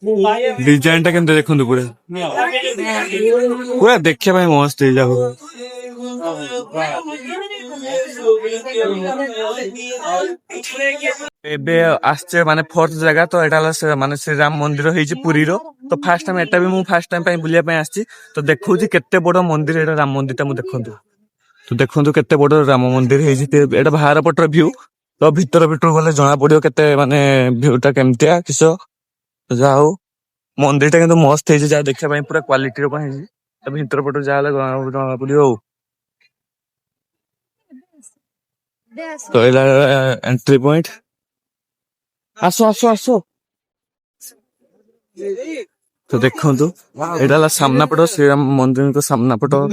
design टा केमते देखंतु पूरा पूरा देखिया भाई मस्त हे जाबो एबे आस्ते माने फोर्थ जगह तो एटा माने श्री राम मंदिर हेछि पुरी रो तो फर्स्ट टाइम एटा भी मु फर्स्ट टाइम पई बुलिया पई आछि तो देखौछि केते बडो मंदिर एटा राम मंदिर ता मु देखंतु तो देखंतु केते बडो राम मंदिर हेछि एटा बाहर पटर व्यू तो भीतर भीतर गले जणा पडियो केते माने व्यू टा केमतिया किसो जाओ मंदिर टा किंतु मस्त हेछि जा देखिया पई पूरा क्वालिटी रो पई तो भीतर पटर जाले जणा पडियो तो एला एंट्री पॉइंट आसो आसो आसो तो देखंतु एटा सामना पटो श्रीराम मंदिर को सामना पटो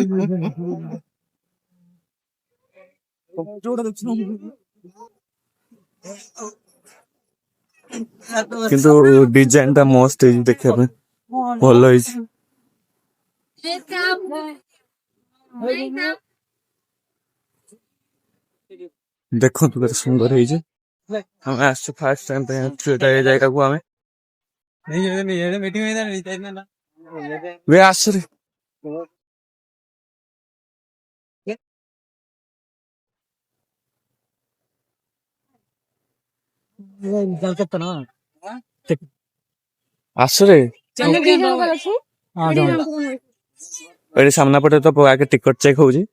किंतु डिजाइन टा मस्त है देखिया पे भलो है देखो तो केते सुंदर है जे हम आज फर्स्ट टाइम पे छुटा ए जायगा को हमें नहीं मीटिंग में नहीं ना वे आसरे आसरे एडी सामना पटे तो आगे टिकट चेक होउजी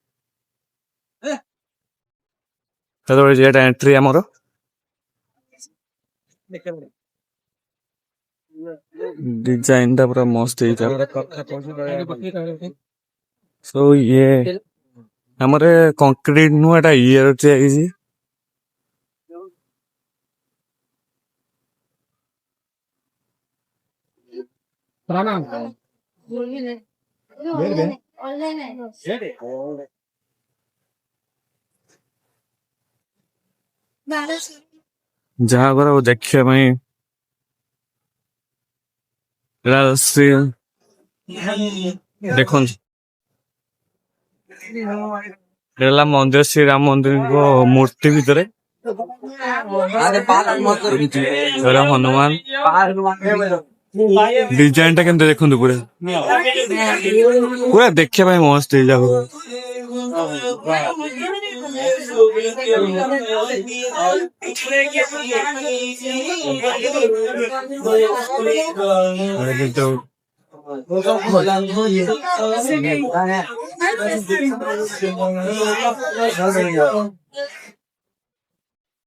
तो जेटा एंट्री हमरो डिजाइन टा पूरा मस्त है सो ये हमरे कंक्रीट नु एटा ईयर चाहिए जहाँ घर वो देखिए मैं देखो मंदिर श्री राम मंदिर को मूर्ति भीतर हनुमान डिजाइन टा केमते देखंतु पूरा पूरा देखिया भाई मस्त हे जाबो